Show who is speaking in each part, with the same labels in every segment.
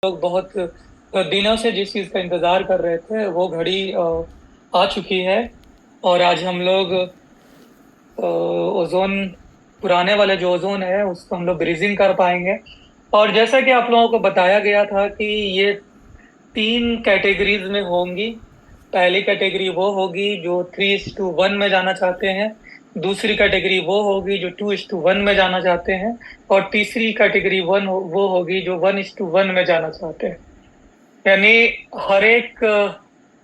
Speaker 1: लोग बहुत दिनों से जिस चीज का इंतजार कर रहे थे वो घड़ी आ चुकी है। और आज हम लोग ओजोन, पुराने वाले जो ओजोन है उसको हम लोग ब्रीजिंग कर पाएंगे। और जैसा कि आप लोगों को बताया गया था कि ये तीन कैटेगरीज में होंगी। पहली कैटेगरी वो होगी जो 3:1 में जाना चाहते हैं। दूसरी कैटेगरी वो होगी जो 2:1 में जाना चाहते हैं। और तीसरी कैटेगरी वो होगी जो 1:1 में जाना चाहते हैं। यानी हर एक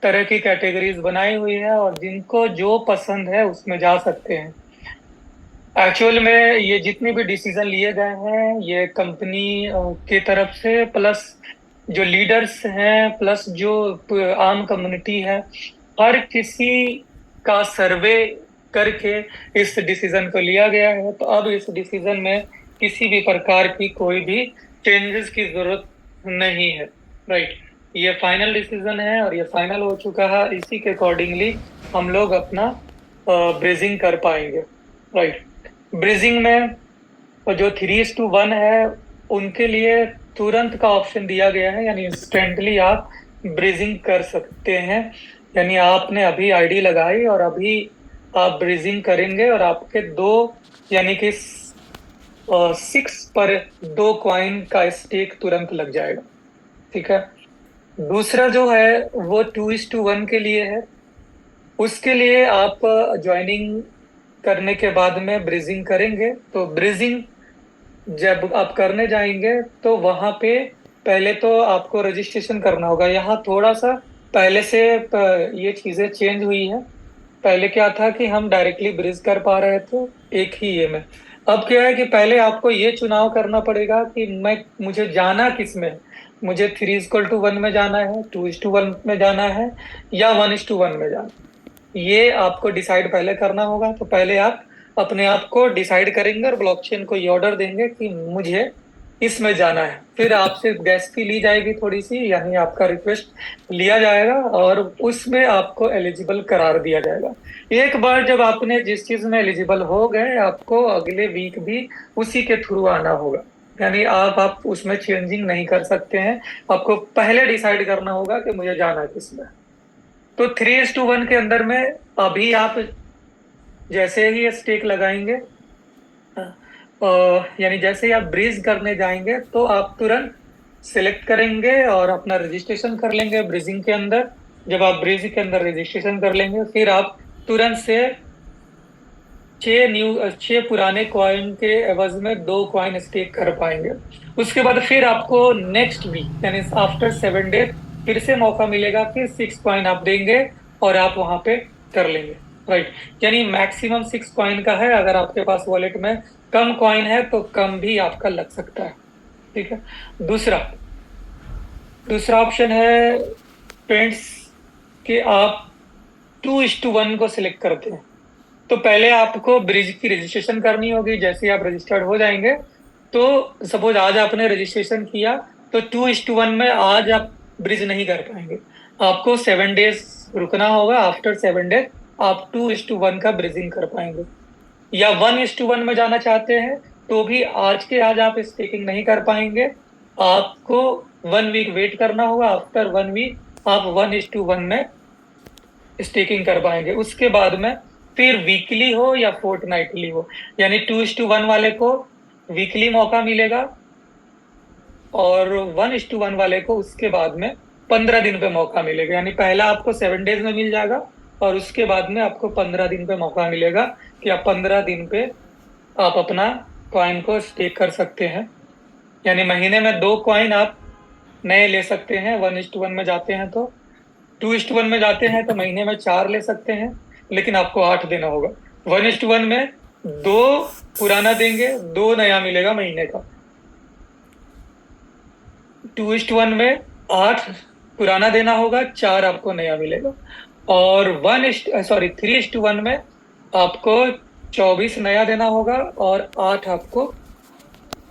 Speaker 1: तरह की कैटेगरीज बनाई हुई है और जिनको जो पसंद है उसमें जा सकते हैं। एक्चुअल में ये जितने भी डिसीजन लिए गए हैं ये कंपनी की तरफ से, प्लस जो लीडर्स हैं, प्लस जो आम कम्युनिटी है, हर किसी का सर्वे करके इस डिसीजन को लिया गया है। तो अब इस डिसीजन में किसी भी प्रकार की कोई भी चेंजेस की जरूरत नहीं है। राइट, ये फाइनल डिसीजन है और ये फाइनल हो चुका है। इसी के अकॉर्डिंगली हम लोग अपना ब्रेजिंग कर पाएंगे। राइट, ब्रीजिंग में जो 3:1 है उनके लिए तुरंत का ऑप्शन दिया गया है, यानी इंस्टेंटली आप ब्रीजिंग कर सकते हैं। यानी आपने अभी आईडी लगाई और अभी आप ब्रीजिंग करेंगे और आपके दो, यानी कि 6 पर 2 कॉइन का स्टेक तुरंत लग जाएगा। ठीक है। दूसरा जो है वो 2:1 के लिए है। उसके लिए आप ज्वाइनिंग करने के बाद में ब्रीजिंग करेंगे। तो ब्रीजिंग जब आप करने जाएंगे तो वहां पे पहले तो आपको रजिस्ट्रेशन करना होगा। यहाँ थोड़ा सा पहले से ये चीजें चेंज हुई है। पहले क्या था कि हम डायरेक्टली ब्रिज कर पा रहे थे एक ही ये में। अब क्या है कि पहले आपको ये चुनाव करना पड़ेगा कि मुझे जाना किस में है। मुझे 3:1 में जाना है, 2:1 में जाना है, या 1:1 में जाना है। ये आपको डिसाइड पहले करना होगा। तो पहले आप अपने आप को डिसाइड करेंगे और ब्लॉकचेन को ये ऑर्डर देंगे कि मुझे इसमें जाना है। फिर आपसे गैस फी ली जाएगी थोड़ी सी, यानी आपका रिक्वेस्ट लिया जाएगा और उसमें आपको एलिजिबल करार दिया जाएगा। एक बार जब आपने जिस चीज में एलिजिबल हो गए, आपको अगले वीक भी उसी के थ्रू आना होगा। यानी आप उसमें चेंजिंग नहीं कर सकते हैं। आपको पहले डिसाइड करना होगा कि मुझे जाना है किसमें। तो 3:1 के अंदर में अभी आप जैसे ही ये स्टेक लगाएंगे, यानी जैसे ही आप ब्रीज करने जाएंगे तो आप तुरंत सिलेक्ट करेंगे और अपना रजिस्ट्रेशन कर लेंगे ब्रीजिंग के अंदर। जब आप ब्रीज के अंदर रजिस्ट्रेशन कर लेंगे फिर आप तुरंत से 6 पुराने कॉइन के एवज में 2 कॉइन स्टेक कर पाएंगे। उसके बाद फिर आपको नेक्स्ट वीक यानी आफ्टर 7 डेज फिर से मौका मिलेगा, फिर 6 कॉइन आप देंगे और आप वहां पे कर लेंगे। राइट, यानी मैक्सिमम 6 कॉइन का है। अगर आपके पास वॉलेट में कम कॉइन है तो कम भी आपका लग सकता है। ठीक है। दूसरा दूसरा ऑप्शन है फ्रेंड्स कि आप 2:1 को सिलेक्ट करते हैं। तो पहले आपको ब्रिज की रजिस्ट्रेशन करनी होगी। जैसे ही आप रजिस्टर्ड हो जाएंगे तो सपोज आज आपने रजिस्ट्रेशन किया तो 2:1 में आज आप ब्रिज नहीं कर पाएंगे। आपको 7 डेज रुकना होगा। आफ्टर 7 डेज आप 2:1 का ब्रिजिंग कर पाएंगे। या 1:1 में जाना चाहते हैं तो भी आज के आज आप स्टेकिंग नहीं कर पाएंगे। आपको 1 वीक वेट करना होगा। आफ्टर 1 वीक आप 1:1 में स्टेकिंग कर पाएंगे। उसके बाद में फिर वीकली हो या फोर्टनाइटली हो, यानी 2:1 वाले को वीकली मौका मिलेगा और 1:1 वाले को उसके बाद में 15 दिन पे मौका मिलेगा। यानी पहला आपको 7 डेज में मिल जाएगा और उसके बाद में आपको 15 दिन पे मौका मिलेगा कि आप 15 दिन पे आप अपना कॉइन को स्टेक कर सकते हैं। यानी महीने में 2 कॉइन आप नए ले सकते हैं। 1:1 में जाते हैं तो 2:1 में जाते हैं तो महीने में 4 ले सकते हैं, लेकिन आपको 8 देना होगा। 1:1 में 2 पुराना देंगे, 2 नया मिलेगा महीने का। 2:1 में 8 पुराना देना होगा, 4 आपको नया मिलेगा। और 3:1 में आपको 24 नया देना होगा और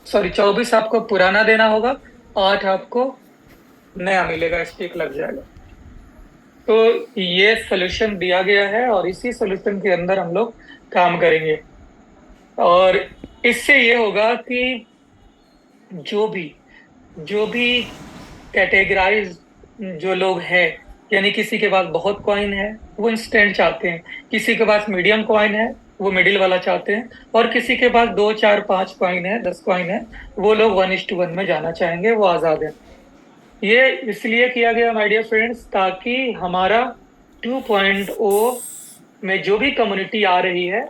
Speaker 1: 24 आपको पुराना देना होगा, 8 आपको नया मिलेगा, स्टिक लग जाएगा। तो ये सोल्यूशन दिया गया है और इसी सोल्यूशन के अंदर हम लोग काम करेंगे। और इससे ये होगा कि जो भी जो भी कैटेगराइज जो लोग हैं, यानी किसी के पास बहुत कॉइन है वो इंस्टेंट चाहते हैं, किसी के पास मीडियम कॉइन है वो मिडिल वाला चाहते हैं, और किसी के पास 2 4 5 कॉइन है, 10 कॉइन है, वो लोग 1:1 में जाना चाहेंगे, वो आजाद है। ये इसलिए किया गया माय डियर फ्रेंड्स, ताकि हमारा 2.0 में जो भी कम्युनिटी आ रही है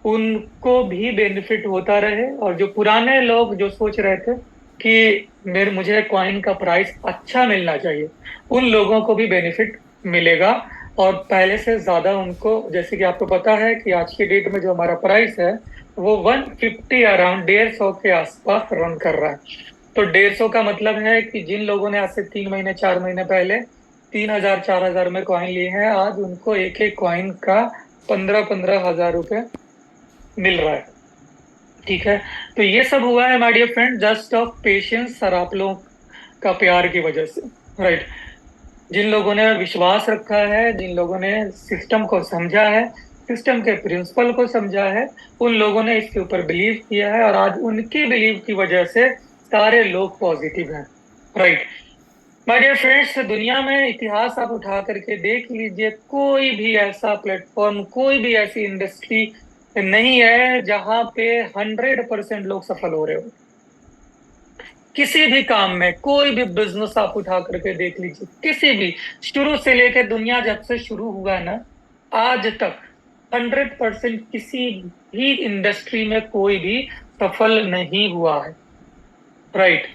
Speaker 1: उनको भी बेनिफिट होता रहे, और जो पुराने लोग जो सोच रहे थे कि मुझे कॉइन का प्राइस अच्छा मिलना चाहिए, उन लोगों को भी बेनिफिट मिलेगा। और पहले से ज्यादा उनको, जैसे कि आपको पता है कि आज की डेट में जो हमारा प्राइस है वो 150 अराउंड 150 के आसपास रन कर रहा है। तो 150 का मतलब है कि जिन लोगों ने आज से 3 महीने 4 महीने पहले 3,000 4,000 में कॉइन लिए हैं, आज उनको एक एक कॉइन का 15-15 हजार रुपए मिल रहा है। ठीक है, तो ये सब हुआ है my dear friend just of patience और आप लोगों का प्यार की वजह से, राइट। जिन लोगों ने विश्वास रखा है, जिन लोगों ने सिस्टम को समझा है, सिस्टम के प्रिंसिपल को समझा है, उन लोगों ने इसके ऊपर बिलीव किया है, और आज उनकी बिलीव की वजह से सारे लोग पॉजिटिव हैं, राइट। माय डियर फ्रेंड्स, दुनिया में इतिहास आप उठा करके देख लीजिए, कोई भी ऐसा प्लेटफॉर्म, कोई भी ऐसी इंडस्ट्री नहीं है जहां पे 100% लोग सफल हो रहे हो। किसी भी काम में, कोई भी बिजनेस आप उठा करके देख लीजिए, किसी भी, शुरू से लेकर दुनिया जब से शुरू हुआ है ना आज तक, 100% किसी भी इंडस्ट्री में कोई भी सफल नहीं हुआ है, राइट।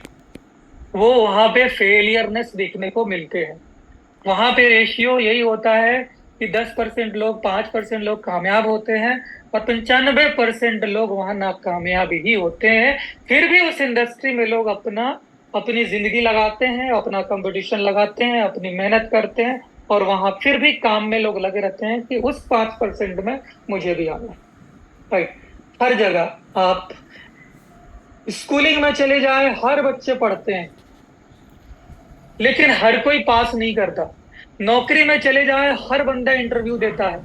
Speaker 1: वो वहां पे फेलियरनेस देखने को मिलते हैं। वहां पे रेशियो यही होता है कि 10% लोग, 5% लोग कामयाब होते हैं, और 95% लोग वहां नाकामयाब ही होते हैं। फिर भी उस इंडस्ट्री में लोग अपनी जिंदगी लगाते हैं, अपना कंपटीशन लगाते हैं, अपनी मेहनत करते हैं, और वहां फिर भी काम में लोग लगे रहते हैं कि उस 5% में मुझे भी आना है, राइट। हर जगह आप स्कूलिंग में चले जाए, हर बच्चे पढ़ते हैं, लेकिन हर कोई पास नहीं करता। नौकरी में चले जाए, हर बंदा इंटरव्यू देता है,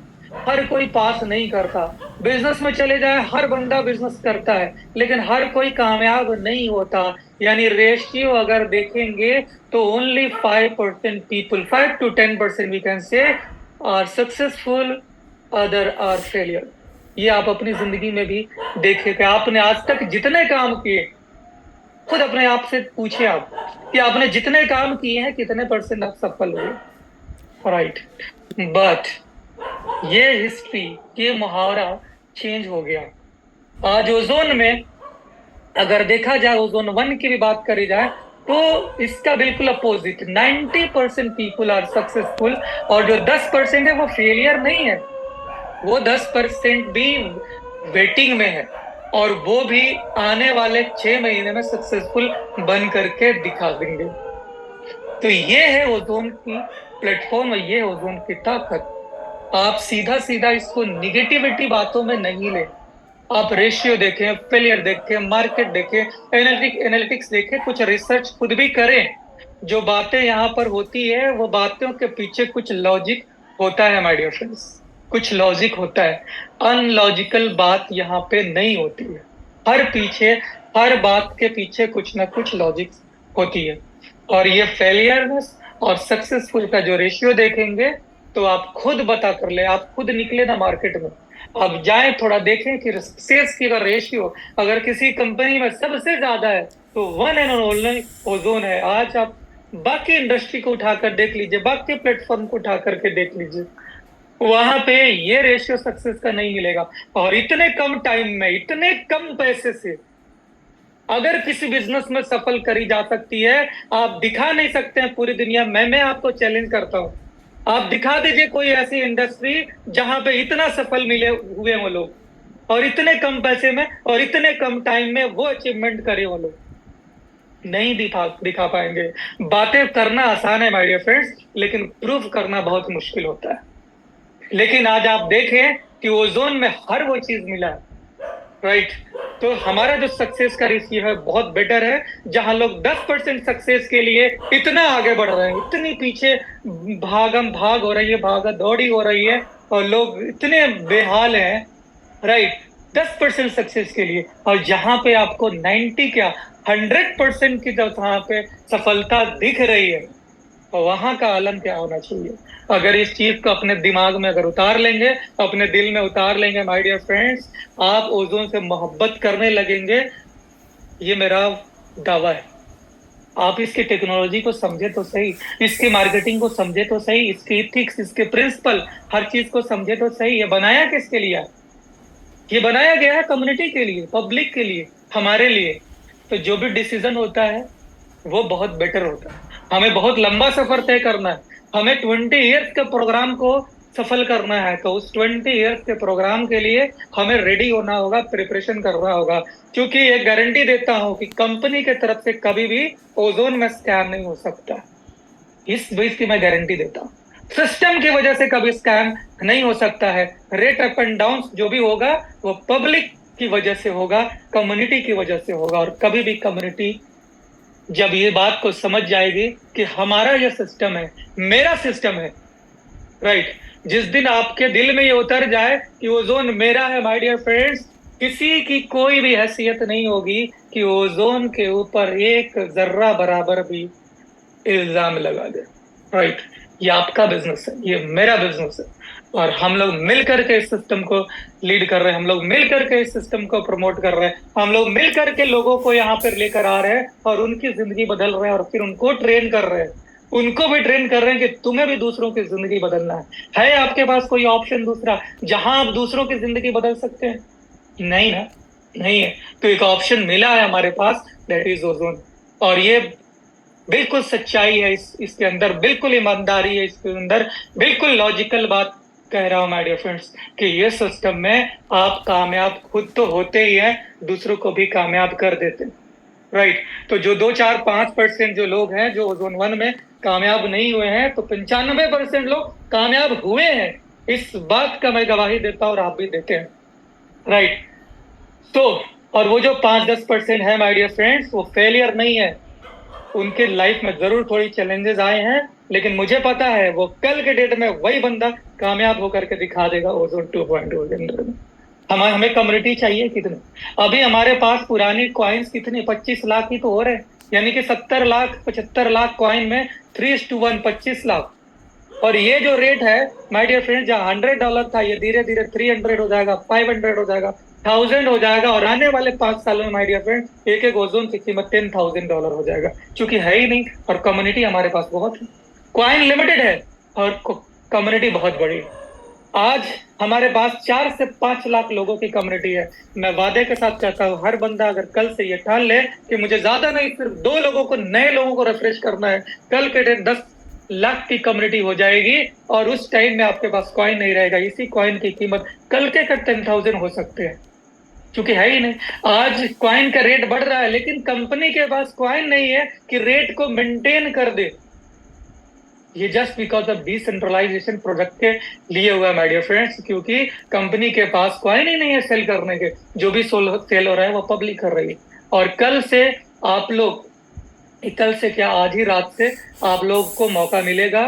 Speaker 1: हर कोई पास नहीं करता। बिजनेस में चले जाए, हर बंदा बिजनेस करता है, लेकिन हर कोई कामयाब नहीं होता। यानी रेशियो अगर देखेंगे तो only 5% people, 5 to 10% we can say, are successful, other are failure. ये आप अपनी जिंदगी में भी देखिए कि आपने आज तक जितने काम किए, खुद अपने आप से पूछिए आप कि आपने जितने काम किए हैं कितने % आप सफल हुए, राइट। बट ये हिस्ट्री, ये मुहावरा चेंज हो गया। आज ओजोन में अगर देखा जाए, ओजोन 1 की भी बात करी जाए, तो इसका बिल्कुल अपोजिट, 90% पीपल आर सक्सेसफुल, और जो 10% है वो फेलियर नहीं है, वो 10% भी वेटिंग में है, और वो भी आने वाले 6 महीने में सक्सेसफुल बन करके दिखा देंगे। तो ये है ओजोन की प्लेटफॉर्म, ये है ओजोन की ताकत। आप सीधा सीधा इसको निगेटिविटी बातों में नहीं ले, आप रेशियो देखें, फेलियर देखें, मार्केट देखें, एनालिटिक्स देखें, कुछ रिसर्च खुद भी करें। जो बातें यहाँ पर होती है वो बातों के पीछे कुछ लॉजिक होता है माय डियर फ्रेंड्स, कुछ लॉजिक होता है। अनलॉजिकल बात यहाँ पे नहीं होती है। हर बात के पीछे कुछ ना कुछ लॉजिक होती है। और ये फेलियरनेस और सक्सेसफुल का जो रेशियो देखेंगे तो आप खुद बता कर ले, आप खुद निकले ना मार्केट में, आप जाएं थोड़ा देखें कि सेल्स की अगर रेशियो अगर किसी कंपनी में सबसे ज्यादा है तो वन एंड ओनली ओजोन है। आज आप बाकी इंडस्ट्री को उठाकर देख लीजिए, बाकी प्लेटफॉर्म को उठा करके देख लीजिए, वहां पे ये रेशियो सक्सेस का नहीं मिलेगा। और इतने कम टाइम में, इतने कम पैसे से अगर किसी बिजनेस में सफल करी जा सकती है, आप दिखा नहीं सकते हैं पूरी दुनिया में। मैं आपको चैलेंज करता हूं, आप दिखा दीजिए कोई ऐसी इंडस्ट्री जहां पे इतना सफल मिले हुए वो लोग, और इतने कम पैसे में और इतने कम टाइम में वो अचीवमेंट करे वो लोग, नहीं दिखा पाएंगे। बातें करना आसान है माय डियर फ्रेंड्स, लेकिन प्रूफ करना बहुत मुश्किल होता है। लेकिन आज आप देखें कि ओजोन में हर वो चीज मिला है, राइट। तो हमारा जो सक्सेस का रेशियो है बहुत बेटर है, जहां लोग 10% सक्सेस के लिए इतना आगे बढ़ रहे हैं, इतनी पीछे भागम भाग हो रही है, भागा दौड़ी हो रही है, और लोग इतने बेहाल हैं, राइट, 10% सक्सेस के लिए। और जहां पे आपको 90 क्या 100% की जब वहां पे सफलता दिख रही है तो वहां का आलम क्या होना चाहिए। अगर इस चीज को अपने दिमाग में अगर उतार लेंगे, अपने दिल में उतार लेंगे माय डियर फ्रेंड्स, आप ओजोन से मोहब्बत करने लगेंगे। ये मेरा दावा है। आप इसकी टेक्नोलॉजी को समझे तो सही, इसकी मार्केटिंग को समझे तो सही, इसकी इथिक्स, इसके प्रिंसिपल, हर चीज को समझे तो सही। ये बनाया किसके लिए है? ये बनाया गया है कम्युनिटी के लिए, पब्लिक के लिए, हमारे लिए। तो जो भी डिसीजन होता है वो बहुत बेटर होता है। हमें बहुत लंबा सफर तय करना है। हमें 20 ईयर्स के प्रोग्राम को सफल करना है, तो उस 20 ईयर्स के प्रोग्राम के लिए हमें रेडी होना होगा, प्रिपरेशन करना होगा। क्योंकि ये गारंटी देता हूं कि कंपनी के तरफ से कभी भी ओजोन में स्कैम नहीं हो सकता। इस बेस की मैं गारंटी देता हूँ। सिस्टम की वजह से कभी स्कैम नहीं हो सकता है। रेट अप एंड डाउन जो भी होगा वो पब्लिक की वजह से होगा, कम्युनिटी की वजह से होगा। और कभी भी कम्युनिटी जब ये बात को समझ जाएगी कि हमारा ये सिस्टम है, मेरा सिस्टम है, राइट, जिस दिन आपके दिल में ये उतर जाए कि ओजोन मेरा है माय डियर फ्रेंड्स, किसी की कोई भी हैसियत नहीं होगी कि ओजोन के ऊपर एक जर्रा बराबर भी इल्जाम लगा दे। राइट, ये आपका बिजनेस है, ये मेरा बिजनेस है, और हम लोग मिल करके इस सिस्टम को लीड कर रहे हैं, हम लोग मिल करके इस सिस्टम को प्रमोट कर रहे हैं, हम लोग मिल करके लोगों को यहाँ पर लेकर आ रहे हैं और उनकी जिंदगी बदल रहे हैं, और फिर उनको ट्रेन कर रहे हैं, उनको भी ट्रेन कर रहे हैं कि तुम्हें भी दूसरों की जिंदगी बदलना है आपके पास कोई ऑप्शन दूसरा जहां आप दूसरों की जिंदगी बदल सकते हैं? नहीं ना, नहीं है। तो एक ऑप्शन मिला है हमारे पास, दैट इज ओजोन। और ये बिल्कुल सच्चाई है इसके अंदर, बिल्कुल ईमानदारी है इसके अंदर, बिल्कुल लॉजिकल बात कह रहा हूं माय डियर फ्रेंड्स कि ये सिस्टम में आप कामयाब खुद तो होते ही हैं, दूसरों को भी कामयाब कर देते हैं। राइट, तो जो 2 4 5% जो लोग हैं जो ओजोन 1 में कामयाब नहीं हुए हैं, तो 95% लोग कामयाब हुए हैं। इस बात का मैं गवाही देता हूं और आप भी देते हैं। राइट, तो और वो जो 5-10% है माय डियर फ्रेंड्स, वो फेलियर नहीं है। उनके लाइफ में जरूर थोड़ी चैलेंजेस आए हैं, लेकिन मुझे पता है वो कल के डेट में वही बंदा कामयाब होकर के दिखा देगा ओजोन 2.0 के अंदर में। हमें कम्युनिटी चाहिए कितने? अभी हमारे पास पुरानी कॉइन्स कितनी, 25 लाख ही तो हो रहे हैं। यानी कि 70 लाख 75 लाख कॉइन में 3:1 25 लाख। और ये जो रेट है माय डियर फ्रेंड, जहां $100 था, ये धीरे धीरे 300 हो जाएगा, 500 हो जाएगा, 1000 हो जाएगा, और आने वाले 5 सालों में माय डियर फ्रेंड एक एक ओजोन की कीमत $10,000 हो जाएगा। क्योंकि है ही नहीं, और कम्युनिटी हमारे पास बहुत है, कॉइन लिमिटेड है और कम्युनिटी बहुत बड़ी है। आज हमारे पास 4 से 5 लाख लोगों की कम्युनिटी है। मैं वादे के साथ कहता हूं, हर बंदा अगर कल से ये ठान ले कि मुझे ज्यादा नहीं, सिर्फ 2 लोगों को, नए लोगों को रिफ्रेश करना है, कल के दिन 10 लाख की कम्युनिटी हो जाएगी। और उस टाइम में आपके पास कॉइन नहीं रहेगा, इसी कॉइन की कीमत कल के 10,000 हो सकते हैं, क्योंकि है ही नहीं। आज कॉइन का रेट बढ़ रहा है, लेकिन कंपनी के पास कॉइन नहीं है कि रेट को मेंटेन कर दे। ये just because of decentralization product के लिए हुआ है माय डियर फ्रेंड्स, क्योंकि कंपनी के पास कॉइन ही नहीं है सेल करने के। जो भी सेल हो रहा है वो पब्लिक कर रही है। और कल से आप लोग, कल से क्या, आज ही रात से आप लोग को मौका मिलेगा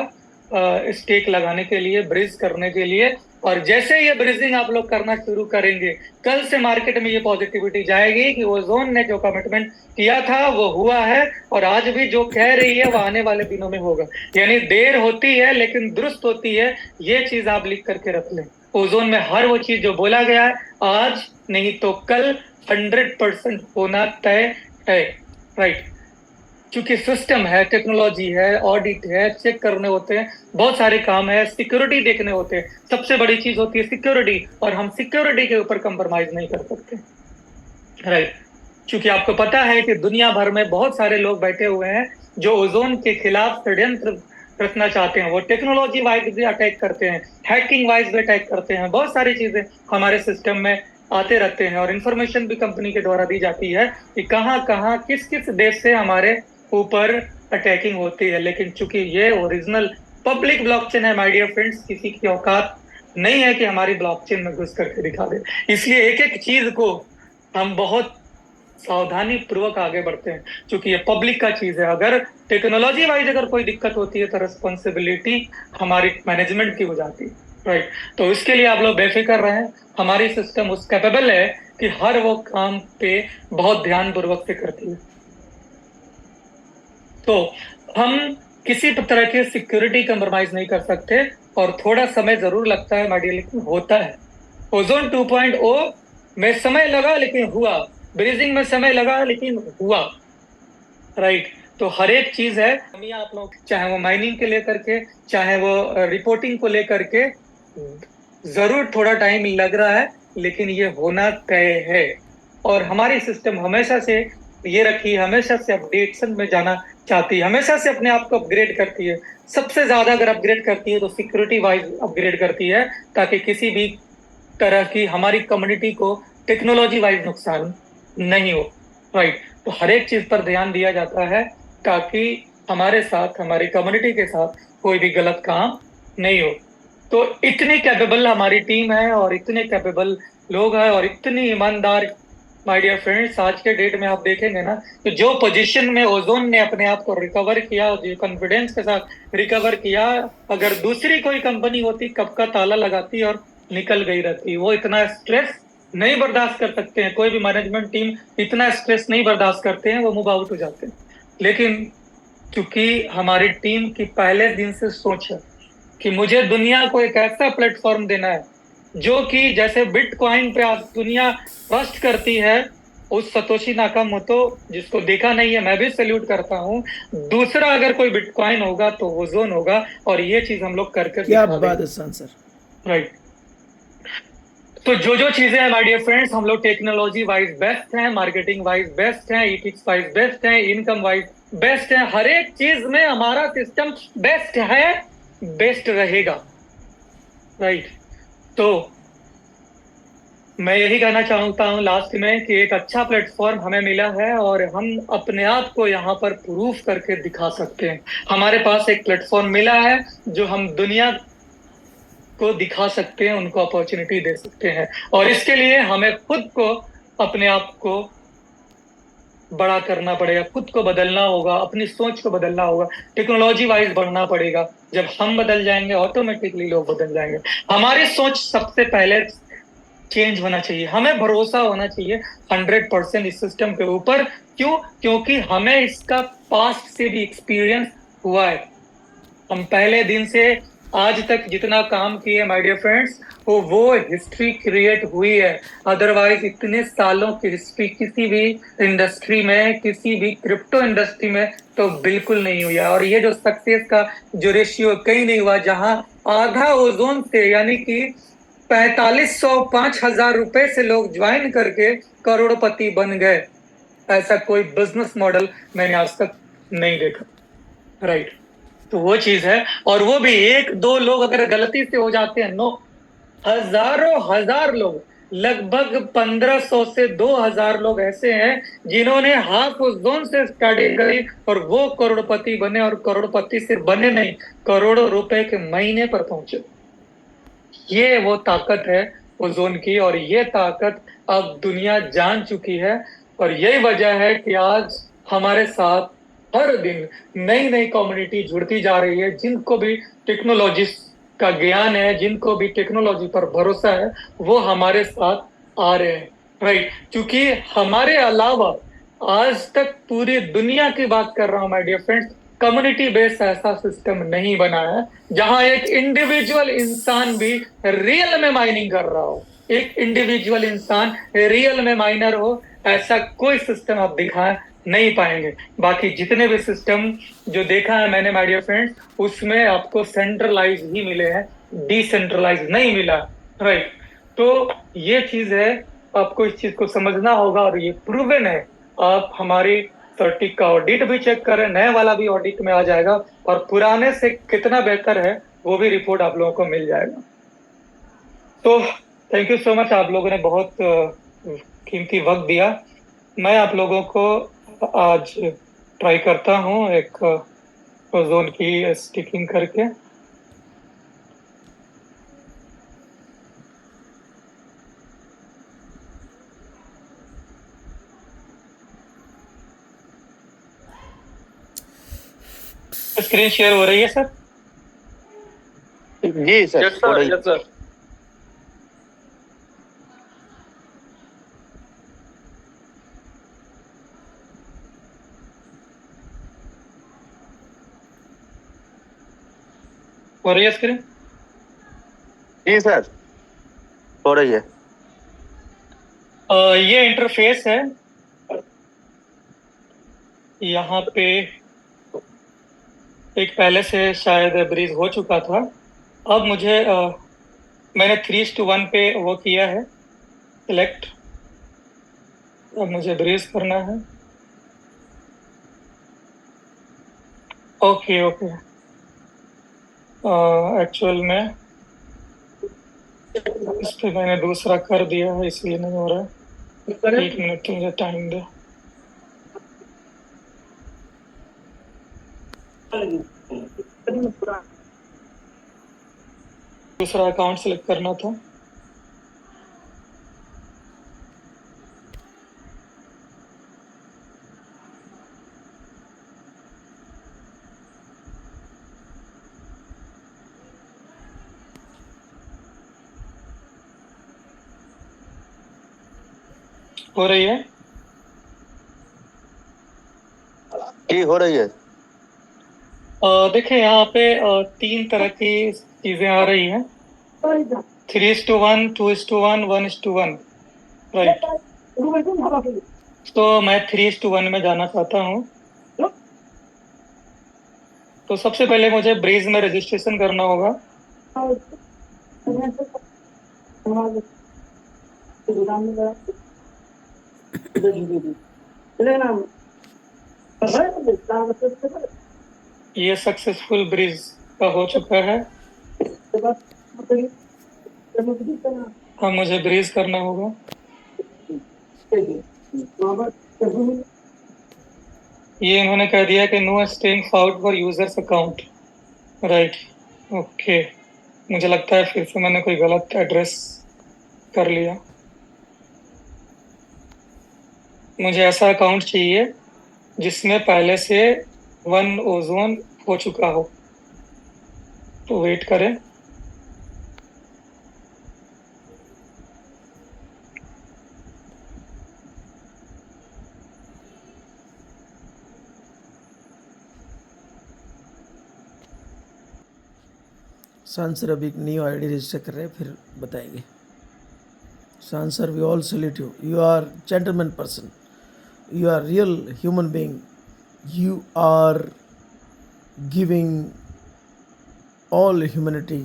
Speaker 1: स्टेक लगाने के लिए, ब्रिज करने के लिए। और जैसे ये ब्रिजिंग आप लोग करना शुरू करेंगे, कल से मार्केट में ये पॉजिटिविटी जाएगी कि ओजोन ने जो कमिटमेंट किया था वो हुआ है, और आज भी जो कह रही है वो आने वाले दिनों में होगा। यानी देर होती है लेकिन दुरुस्त होती है, ये चीज आप लिख करके रख लें। ओजोन में हर वो चीज जो बोला गया है, आज नहीं तो कल 100% होना तय है। राइट, क्योंकि सिस्टम है, टेक्नोलॉजी है, ऑडिट है, चेक करने होते हैं, बहुत सारे काम है, सिक्योरिटी देखने होते हैं। सबसे बड़ी चीज होती है सिक्योरिटी, और हम सिक्योरिटी के ऊपर कंप्रोमाइज नहीं कर सकते। राइट, क्योंकि आपको पता है कि दुनिया भर में बहुत सारे लोग बैठे हुए हैं जो ओजोन के खिलाफ षड्यंत्र रचना चाहते हैं। वो टेक्नोलॉजी वाइज भी अटैक करते हैं, हैकिंग वाइज भी अटैक करते हैं, बहुत सारी चीजें हमारे सिस्टम में आते रहते हैं। और इंफॉर्मेशन भी कंपनी के द्वारा दी जाती है कि कहाँ कहाँ किस किस देश से हमारे ऊपर अटैकिंग होती है। लेकिन चूंकि ये ओरिजिनल पब्लिक ब्लॉकचेन है माय डियर फ्रेंड्स, किसी की औकात नहीं है कि हमारी ब्लॉकचेन में घुस करके दिखा दे। इसलिए एक एक चीज को हम बहुत सावधानी पूर्वक आगे बढ़ते हैं, क्योंकि ये पब्लिक का चीज है। अगर टेक्नोलॉजी वाइज अगर कोई दिक्कत होती है तो रिस्पॉन्सिबिलिटी हमारी मैनेजमेंट की हो जाती है। राइट, तो इसके लिए आप लोग बेफिक्र रहें, हमारी सिस्टम उस कैपेबल है कि हर वो काम पे बहुत ध्यान पूर्वक से करती है। तो हम किसी तरह की सिक्योरिटी कंप्रोमाइज नहीं कर सकते, और थोड़ा समय जरूर लगता है माइडिया, लेकिन होता है। ओजोन 2.0 में समय लगा लेकिन हुआ, ब्रीजिंग में समय लगा लेकिन हुआ। राइट। तो हर एक चीज है, हम या आप लोग, चाहे वो माइनिंग के लेकर के, चाहे वो रिपोर्टिंग को लेकर के, जरूर थोड़ा टाइम लग रहा है, लेकिन ये होना तय है। और हमारी सिस्टम हमेशा से ये रखी, हमेशा से अपडेशन में जाना चाहती है, हमेशा से अपने आप को अपग्रेड करती है। सबसे ज्यादा अगर अपग्रेड करती है तो सिक्योरिटी वाइज अपग्रेड करती है, ताकि किसी भी तरह की हमारी कम्युनिटी को टेक्नोलॉजी वाइज नुकसान नहीं हो। राइट। तो हर एक चीज पर ध्यान दिया जाता है, ताकि हमारे साथ, हमारी कम्युनिटी के साथ कोई भी गलत काम नहीं हो। तो इतनी कैपेबल हमारी टीम है, और इतने कैपेबल लोग हैं, और इतनी ईमानदार। माय डियर फ्रेंड्स, आज के डेट में आप देखेंगे ना, तो जो पोजीशन में ओजोन ने अपने आप को रिकवर किया, जो कॉन्फिडेंस के साथ रिकवर किया, अगर दूसरी कोई कंपनी होती कब का ताला लगाती और निकल गई रहती। वो इतना स्ट्रेस नहीं बर्दाश्त कर सकते हैं, कोई भी मैनेजमेंट टीम इतना स्ट्रेस नहीं बर्दाश्त करते हैं, वो मूव आउट हो जाते हैं। लेकिन क्योंकि हमारी टीम की पहले दिन से सोच है कि मुझे दुनिया को एक ऐसा प्लेटफॉर्म देना है जो कि जैसे बिटकॉइन पे आज दुनिया ट्रस्ट करती है, उस सतोशी नाकामोतो, जिसको देखा नहीं है, मैं भी सैल्यूट करता हूँ। दूसरा अगर कोई बिटकॉइन होगा तो ओजोन होगा, और ये चीज हम लोग करके
Speaker 2: क्या
Speaker 1: दिखा
Speaker 2: बात
Speaker 1: देंगे।
Speaker 2: है सन सर।
Speaker 1: राइट। तो जो जो चीजें हैं माय डियर फ्रेंड्स, हम लोग टेक्नोलॉजी वाइज बेस्ट हैं, मार्केटिंग वाइज बेस्ट हैं, इथिक्स वाइज बेस्ट हैं, इनकम वाइज बेस्ट हैं, हर एक चीज में हमारा सिस्टम बेस्ट है, बेस्ट रहेगा। राइट। तो मैं यही कहना चाहता हूँ लास्ट में कि एक अच्छा प्लेटफॉर्म हमें मिला है, और हम अपने आप को यहाँ पर प्रूफ करके दिखा सकते हैं। हमारे पास एक प्लेटफॉर्म मिला है जो हम दुनिया को दिखा सकते हैं, उनको अपॉर्चुनिटी दे सकते हैं। और इसके लिए हमें खुद को, अपने आप को बड़ा करना पड़ेगा, खुद को बदलना होगा, अपनी सोच को बदलना होगा, टेक्नोलॉजी वाइज बढ़ना पड़ेगा। जब हम बदल जाएंगे, ऑटोमेटिकली लोग बदल जाएंगे। हमारी सोच सबसे पहले चेंज होना चाहिए, हमें भरोसा होना चाहिए 100% इस सिस्टम के ऊपर। क्यों? क्योंकि हमें इसका पास्ट से भी एक्सपीरियंस हुआ है। हम पहले दिन से आज तक जितना काम किए माय डियर फ्रेंड्स, वो हिस्ट्री क्रिएट हुई है। अदरवाइज इतने सालों की हिस्ट्री किसी भी इंडस्ट्री में, किसी भी क्रिप्टो इंडस्ट्री में तो बिल्कुल नहीं हुई है। और ये जो सक्सेस का जो रेशियो कहीं नहीं हुआ, जहां आधा ओजोन से, यानी कि 4505 रुपए से लोग ज्वाइन करके करोड़पति बन गए, ऐसा कोई बिजनेस मॉडल मैंने आज तक नहीं देखा। राइट। तो वो चीज है। और वो भी एक दो लोग अगर गलती से हो जाते हैं, नो, हजारों हजार लोग, लगभग 1500 से 2000 लोग ऐसे हैं जिन्होंने हाफ उस जोन से स्टडी करी, और वो करोड़पति बने, और करोड़पति सिर्फ बने नहीं, करोड़ों रुपए के महीने पर पहुंचे। ये वो ताकत है ओजोन की, और ये ताकत अब दुनिया जान चुकी है। और यही वजह है कि आज हमारे साथ हर दिन नई नई कम्युनिटी जुड़ती जा रही है, जिनको भी टेक्नोलॉजी का ज्ञान है, जिनको भी टेक्नोलॉजी पर भरोसा है, वो हमारे साथ आ रहे हैं। राइट। क्योंकि हमारे अलावा आज तक पूरी दुनिया की बात कर रहा हूं my dear friends, community based ऐसा सिस्टम नहीं बना है जहां एक इंडिविजुअल इंसान भी रियल में माइनिंग कर रहा हो, एक इंडिविजुअल इंसान रियल में माइनर हो। ऐसा कोई सिस्टम आप दिखा नहीं पाएंगे। बाकी जितने भी सिस्टम जो देखा है मैंने माय डियर फ्रेंड्स, उसमें आपको सेंट्रलाइज ही मिले हैं, डिसेंट्रलाइज नहीं मिला। राइट। तो ये चीज है, आपको इस चीज को समझना होगा, और ये प्रूवन है। आप हमारी सर्टिक का ऑडिट भी चेक करें, नए वाला भी ऑडिट में आ जाएगा, और पुराने से कितना बेहतर है वो भी रिपोर्ट आप लोगों को मिल जाएगा। तो थैंक यू सो मच, आप लोगों ने बहुत कीमती वक्त दिया। मैं आप लोगों को आज ट्राई करता हूँ एक ओजोन की स्टिकिंग करके। स्क्रीन शेयर हो रही है सर?
Speaker 3: जी सर,
Speaker 1: यस
Speaker 3: हो
Speaker 1: सर,
Speaker 3: रही है।
Speaker 1: Yes sir. हो रही है स्क्रीन?
Speaker 2: जी सर, हो रही है।
Speaker 1: ये इंटरफेस है। यहाँ पे एक पहले से शायद ब्रीज हो चुका था। अब मुझे मैंने 3:1 पे वो किया है सिलेक्ट। अब मुझे ब्रीज करना है। Okay okay. एक्चुअल में इस पे मैंने दूसरा कर दिया है इसलिए नहीं हो रहा है। 1 मिनट तो मुझे टाइम दे। दूसरा अकाउंट सेलेक्ट करना था। हो रही है?
Speaker 2: जी हो रही है।
Speaker 1: देखिए यहाँ पे 3 तरह की चीजें आ रही हैं। 3:1, 2:1, 1:1। राइट। तो मैं 3:1 में जाना चाहता हूँ। तो सबसे पहले मुझे ब्रीज में रजिस्ट्रेशन करना होगा। ये सक्सेसफुल ब्रीज का हो चुका है। अब मुझे ब्रीज करना होगा। ये इन्होंने कह दिया कि no string found for users account. Right. Okay. मुझे लगता है फिर से मैंने कोई गलत एड्रेस कर लिया। मुझे ऐसा अकाउंट चाहिए जिसमें पहले से 1 ओजोन हो चुका हो। तो वेट करें।
Speaker 3: शान सर अभी एक न्यू आईडी रजिस्टर कर रहे हैं, फिर बताएंगे। Shaan sir, we all salute you. You are gentleman person, you are real human being, you are giving all humanity,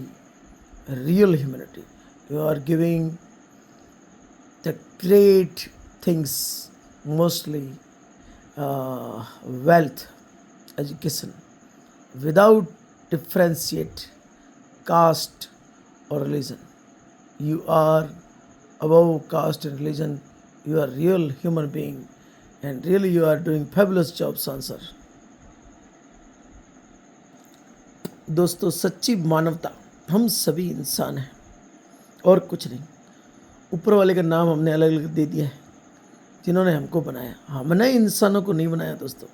Speaker 3: real humanity, you are giving the great things, mostly wealth, education, without differentiate caste or religion. You are above caste and religion. You are real human being, and really you are doing fabulous job, Sansar. दोस्तों, सच्ची मानवता, हम सभी इंसान हैं और कुछ नहीं। ऊपर वाले का नाम हमने अलग अलग दे दिया है, जिन्होंने हमको बनाया। हमने इंसानों को नहीं बनाया दोस्तों,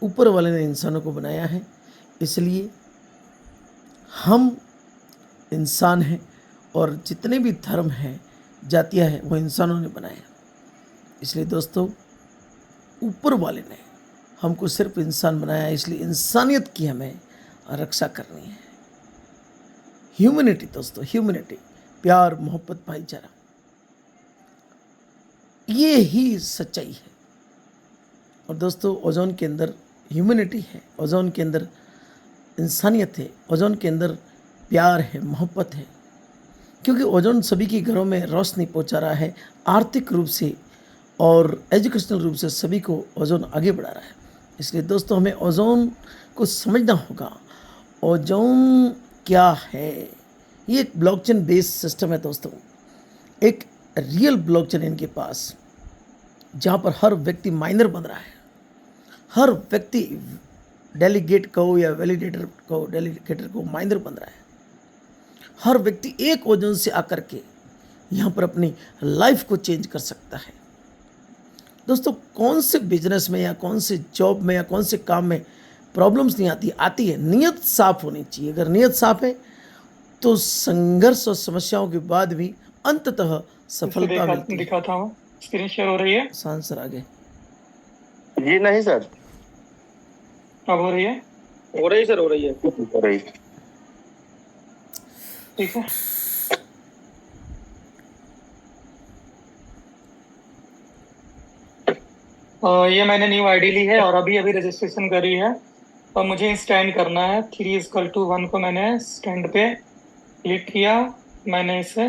Speaker 3: ऊपर वाले ने इंसानों को बनाया है। इसलिए हम इंसान हैं, और जितने भी धर्म हैं, जातियां हैं, वो इंसानों ने बनाया। इसलिए दोस्तों, ऊपर वाले ने हमको सिर्फ इंसान बनाया, इसलिए इंसानियत की हमें रक्षा करनी है। ह्यूमैनिटी दोस्तों, ह्यूमैनिटी, प्यार, मोहब्बत, भाईचारा, ये ही सच्चाई है। और दोस्तों, ओजोन के अंदर ह्यूमैनिटी है, ओजोन के अंदर इंसानियत है, ओजोन के अंदर प्यार है, मोहब्बत है। क्योंकि ओजोन सभी के घरों में रोशनी पहुंचा रहा है, आर्थिक रूप से और एजुकेशनल रूप से सभी को ओजोन आगे बढ़ा रहा है। इसलिए दोस्तों, हमें ओजोन को समझना होगा। ओजोन क्या है? ये एक ब्लॉकचेन बेस्ड सिस्टम है दोस्तों, एक रियल ब्लॉकचेन इनके पास, जहाँ पर हर व्यक्ति माइनर बन रहा है। हर व्यक्ति डेलीगेट कहो या वैलिडेटर कहो, डेलीगेटर को माइनर बन रहा है। हर व्यक्ति एक ओजोन से आकर के यहाँ पर अपनी लाइफ को चेंज कर सकता है। दोस्तों, कौन से बिजनेस में या कौन से जॉब में या कौन से काम में प्रॉब्लम्स नहीं आती है? नियत साफ होनी चाहिए। अगर नियत साफ है तो संघर्ष और समस्याओं के बाद भी अंततः सफलता मिलती है।
Speaker 1: दिखाता हूँ। स्क्रीन शेयर हो रही है?
Speaker 3: शान सर आगे।
Speaker 2: जी नहीं सर।
Speaker 1: अब हो रही है?
Speaker 2: हो रही सर, हो रही है, हो रही।
Speaker 1: ठीक है। ये मैंने न्यू आईडी ली है और अभी अभी रजिस्ट्रेशन करी है और मुझे स्टैंड करना है। 3=1 को मैंने स्टैंड पे क्लिक किया। मैंने इसे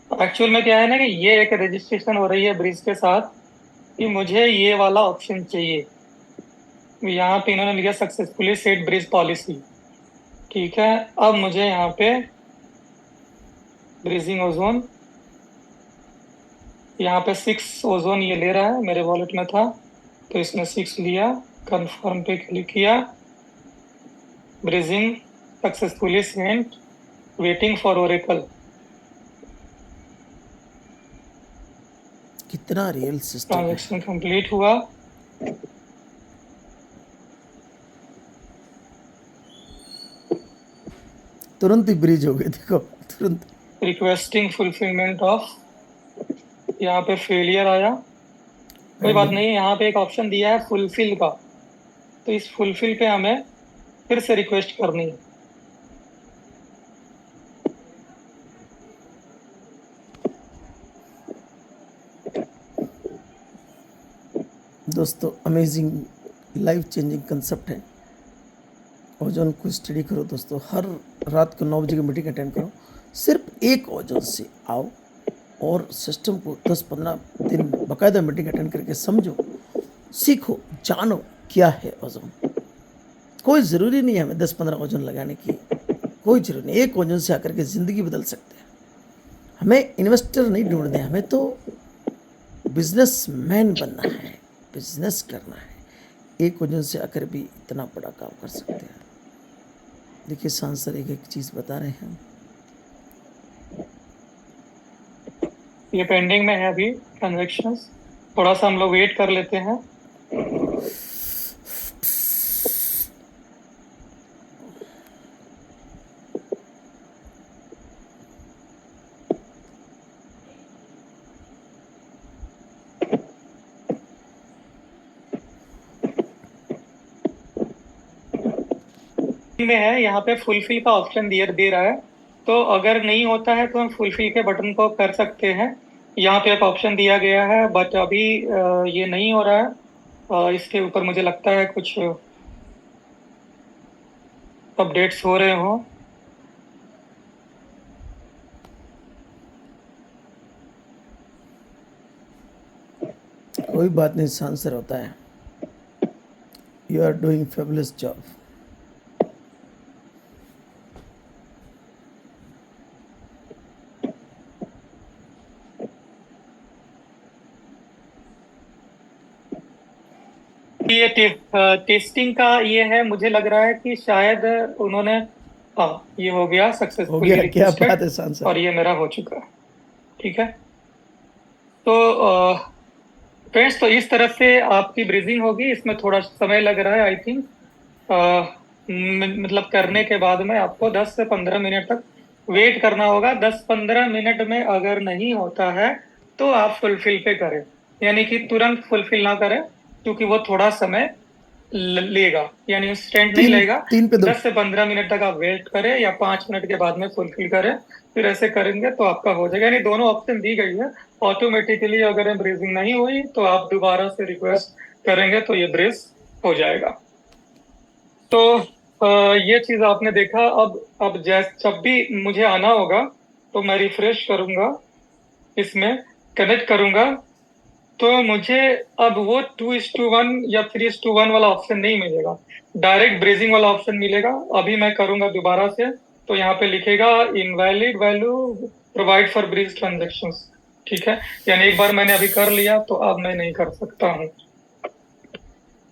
Speaker 1: एक्चुअल में क्या है ना कि ये एक रजिस्ट्रेशन हो रही है ब्रिज के साथ कि मुझे ये वाला ऑप्शन चाहिए। यहाँ पे इन्होंने लिखा सक्सेसफुली सेट ब्रिज पॉलिसी। ठीक है, अब मुझे यहाँ पे ब्रिजिंग ओजोन, यहाँ पे 6 ओजोन ये ले रहा है, मेरे वॉलेट में था तो इसने 6 लिया। कंफर्म पे क्लिक किया। Bridging successfully sent, waiting for oracle.
Speaker 3: कितना रियल सिस्टम है।
Speaker 1: ट्रांजेक्शन कंप्लीट हुआ।
Speaker 3: तुरंत ही ब्रिज हो गए, देखो तुरंत।
Speaker 1: रिक्वेस्टिंग फुलफिलमेंट ऑफ, यहाँ पे फेलियर आया। कोई बात नहीं, यहाँ पे एक ऑप्शन दिया है फुलफिल का, तो इस फुलफिल पे हमें फिर से रिक्वेस्ट करनी है।
Speaker 3: दोस्तों अमेजिंग लाइफ चेंजिंग कंसेप्ट है। ओजोन को स्टडी करो दोस्तों, हर रात को 9 बजे की मीटिंग अटेंड करो। सिर्फ एक ओजोन से आओ और सिस्टम को 10-15 दिन बाकायदा मीटिंग अटेंड करके समझो, सीखो, जानो क्या है ओजोन। कोई ज़रूरी नहीं है हमें 10-15 ओजोन लगाने की, कोई ज़रूरी नहीं। एक ओजोन से आकर के ज़िंदगी बदल सकते हैं। हमें इन्वेस्टर नहीं ढूंढने, हमें तो बिजनेसमैन बनना है, बिजनेस करना है। एक ओजन से आकर भी इतना बड़ा काम कर सकते हैं। देखिए सांसर एक एक चीज़ बता रहे हैं।
Speaker 1: ये पेंडिंग में है अभी ट्रांजेक्शंस, थोड़ा सा हम लोग वेट कर लेते हैं। में है यहाँ पे फुलफिल का ऑप्शन दे रहा है, तो अगर नहीं होता है तो हम फुलफिल के बटन को कर सकते हैं। यहाँ पे एक ऑप्शन दिया गया है बट अभी ये नहीं हो रहा है। इसके ऊपर मुझे लगता है कुछ अपडेट्स हो रहे हो।
Speaker 3: कोई बात नहीं, सांसर होता है। You are doing fabulous job.
Speaker 1: ये टेस्टिंग का ये है, मुझे लग रहा है कि शायद उन्होंने, हाँ ये हो गया
Speaker 3: हो
Speaker 1: सक्सेसफुली
Speaker 3: गया, क्या
Speaker 1: रिक्वेस्टेड
Speaker 3: बात है सांसर।
Speaker 1: और ये मेरा हो चुका है। ठीक है, तो फ्रेंड्स तो इस तरह से आपकी ब्रीजिंग होगी। इसमें थोड़ा समय लग रहा है आई थिंक, मतलब करने के बाद में आपको 10 से 15 मिनट तक वेट करना होगा। 10-15 मिनट में अगर नहीं होता है तो आप फुलफिल पे करें, यानी कि तुरंत फुलफिल ना करें क्योंकि वो थोड़ा समय लेगा, यानी इंस्टेंट नहीं लेगा।
Speaker 3: 3 पे 2।
Speaker 1: 10 से 15 मिनट तक आप वेट करें या 5 मिनट के बाद में फुलफिल करें, फिर ऐसे करेंगे तो आपका हो जाएगा। यानी दोनों ऑप्शन दी गई है। ऑटोमेटिकली अगर ब्रीजिंग नहीं हुई तो आप दोबारा से रिक्वेस्ट करेंगे तो ये ब्रीज हो जाएगा। तो ये चीज आपने देखा। अब जब भी मुझे आना होगा तो मैं रिफ्रेश करूंगा, इसमें कनेक्ट करूंगा, तो मुझे अब वो 2:1 या 3:1 वाला ऑप्शन नहीं मिलेगा, डायरेक्ट ब्रेजिंग वाला ऑप्शन मिलेगा। अभी मैं करूंगा दोबारा से तो यहाँ पे लिखेगा invalid value provide for bridge transactions. ठीक है, यानी एक बार मैंने अभी कर लिया तो अब मैं नहीं कर सकता हूँ।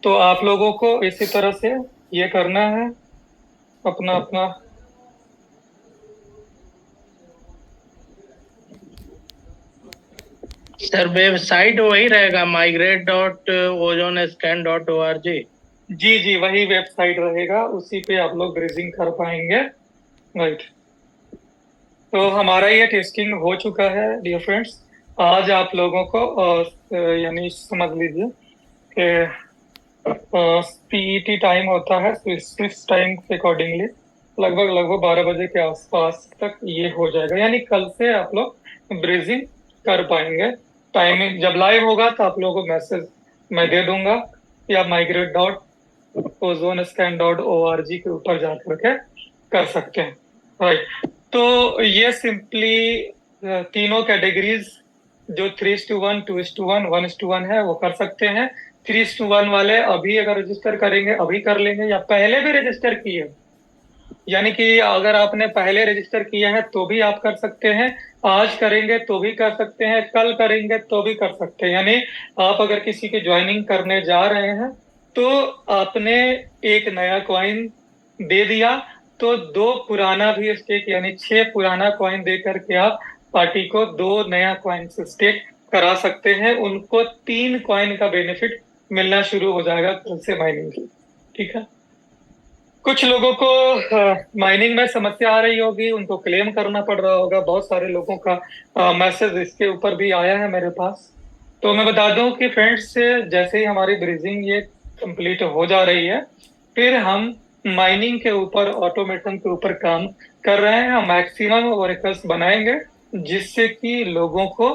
Speaker 1: तो आप लोगों को इसी तरह से ये करना है, अपना अपना
Speaker 4: सर वेबसाइट वही रहेगा migrate.ozonscan.org।
Speaker 1: जी जी वही वेबसाइट रहेगा, उसी पे आप लोग ब्रीजिंग कर पाएंगे। राइट, तो हमारा ये टेस्टिंग हो चुका है डियर फ्रेंड्स। आज आप लोगों को यानी समझ लीजिए कि पीईटी टाइम होता है, स्विस टाइम के अकॉर्डिंगली लगभग 12 बजे के आसपास तक ये हो जाएगा, यानी कल से आप लोग ब्रीजिंग कर पाएंगे। टाइमिंग जब लाइव होगा तो आप लोगों को मैसेज मैं दे दूंगा, या migrate.ozonescan.org के ऊपर जा करके कर सकते हैं। राइट, तो ये सिंपली तीनों कैटेगरीज जो 3:1, 2:1, 1:1 है वो कर सकते हैं। 3:1 वाले अभी अगर रजिस्टर करेंगे अभी कर लेंगे, या पहले भी रजिस्टर किए, यानी कि अगर आपने पहले रजिस्टर किया है तो भी आप कर सकते हैं, आज करेंगे तो भी कर सकते हैं, कल करेंगे तो भी कर सकते हैं। यानी आप अगर किसी की ज्वाइनिंग करने जा रहे हैं तो आपने एक नया कॉइन दे दिया तो 2 पुराना भी स्टेक, यानी 6 पुराना कॉइन दे करके आप पार्टी को 2 नया कॉइन स्टेक करा सकते हैं। उनको 3 कॉइन का बेनिफिट मिलना शुरू हो जाएगा कल से माइनिंग की। ठीक है, कुछ लोगों को माइनिंग में समस्या आ रही होगी, उनको क्लेम करना पड़ रहा होगा। बहुत सारे लोगों का मैसेज इसके ऊपर भी आया है मेरे पास। तो मैं बता दूं कि फ्रेंड्स, जैसे ही हमारी ब्रीजिंग ये कंप्लीट हो जा रही है, फिर हम माइनिंग के ऊपर, ऑटोमेशन के ऊपर काम कर रहे हैं। हम मैक्सिमम ओरेकल्स बनाएंगे जिससे कि लोगों को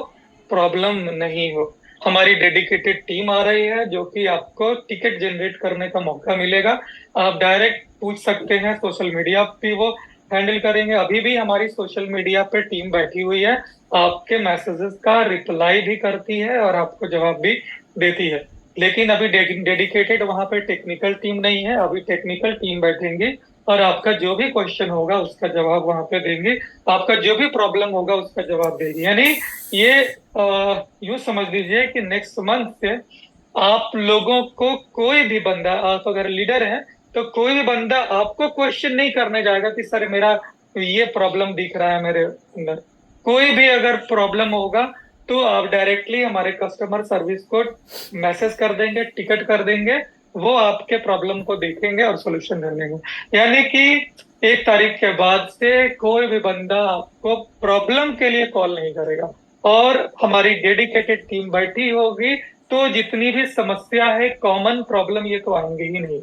Speaker 1: प्रॉब्लम नहीं हो। हमारी डेडिकेटेड टीम आ रही है जो कि आपको टिकट जनरेट करने का मौका मिलेगा। आप डायरेक्ट पूछ सकते हैं, सोशल मीडिया पे वो हैंडल करेंगे। अभी भी हमारी सोशल मीडिया पे टीम बैठी हुई है, आपके मैसेजेस का रिप्लाई भी करती है और आपको जवाब भी देती है। लेकिन अभी डेडिकेटेड वहां पे टेक्निकल टीम नहीं है, अभी टेक्निकल टीम बैठेंगे और आपका जो भी क्वेश्चन होगा उसका जवाब वहां पे देंगे, आपका जो भी प्रॉब्लम होगा उसका जवाब देंगे। यानी ये यूं समझ लीजिए कि नेक्स्ट मंथ से आप लोगों को कोई भी बंदा, आप अगर लीडर हैं तो कोई भी बंदा आपको क्वेश्चन नहीं करने जाएगा कि सर मेरा ये प्रॉब्लम दिख रहा है मेरे अंदर। कोई भी अगर प्रॉब्लम होगा तो आप डायरेक्टली हमारे कस्टमर सर्विस को मैसेज कर देंगे, टिकट कर देंगे, वो आपके प्रॉब्लम को देखेंगे और सोल्यूशन कर देंगे। यानी कि 1 तारीख के बाद से कोई भी बंदा आपको प्रॉब्लम के लिए कॉल नहीं करेगा और हमारी डेडिकेटेड टीम बैठी होगी। तो जितनी भी समस्या है, कॉमन प्रॉब्लम, ये तो आएंगे ही नहीं,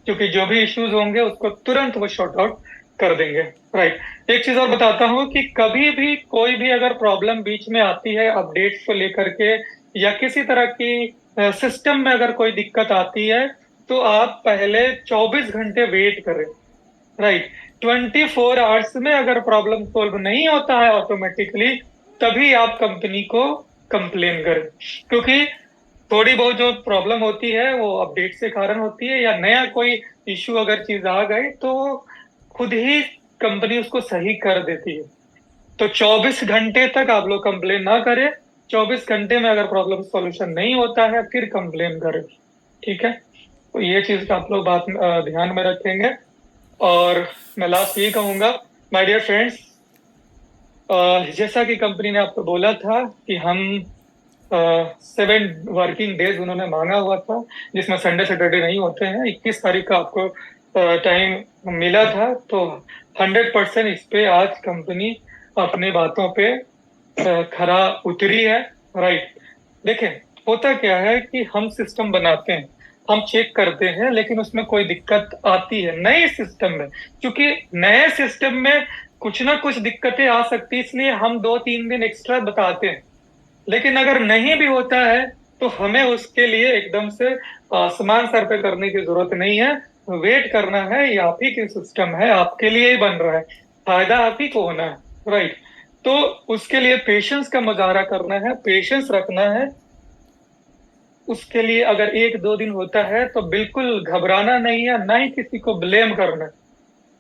Speaker 1: क्योंकि जो भी इश्यूज होंगे उसको तुरंत वो शॉर्ट आउट कर देंगे। राइट, एक चीज और बताता हूँ कि कभी भी कोई भी अगर प्रॉब्लम बीच में आती है अपडेट्स को लेकर के, या किसी तरह की सिस्टम में अगर कोई दिक्कत आती है, तो आप पहले 24 घंटे वेट करें। राइट, 24 आवर्स में अगर प्रॉब्लम सोल्व नहीं होता है ऑटोमेटिकली, तभी आप कंपनी को कंप्लेन करें। क्योंकि थोड़ी बहुत जो प्रॉब्लम होती है वो अपडेट से कारण होती है, या नया कोई इश्यू अगर चीज आ गई तो खुद ही कंपनी उसको सही कर देती है। तो 24 घंटे तक आप लोग कंप्लेन ना करें, 24 घंटे में अगर प्रॉब्लम सॉल्यूशन नहीं होता है फिर कंप्लेन करें। ठीक है, तो ये चीज का आप लोग बात ध्यान में रखेंगे। और मैं लास्ट ये कहूंगा, माय डियर फ्रेंड्स, जैसा कि कंपनी ने आपको बोला था कि हम 7 वर्किंग डेज उन्होंने मांगा हुआ था, जिसमें संडे सैटरडे नहीं होते हैं। 21 तारीख का आपको टाइम मिला था, तो 100% इस पे आज कंपनी अपनी बातों पे खरा उतरी है। राइट, देखें होता क्या है कि हम सिस्टम बनाते हैं, हम चेक करते हैं, लेकिन उसमें कोई दिक्कत आती है नए सिस्टम में। क्योंकि नए सिस्टम में कुछ ना कुछ दिक्कतें आ सकती है, इसलिए हम 2-3 दिन एक्स्ट्रा बताते हैं। लेकिन अगर नहीं भी होता है तो हमें उसके लिए एकदम से आसमान सर पे करने की जरूरत नहीं है, वेट करना है। ये आप ही की सिस्टम है, आपके लिए ही बन रहा है, फायदा आप ही को होना है। राइट, तो उसके लिए पेशेंस का मुजाहरा करना है, पेशेंस रखना है। उसके लिए अगर 1-2 दिन होता है तो बिल्कुल घबराना नहीं है, ना ही किसी को ब्लेम करना है।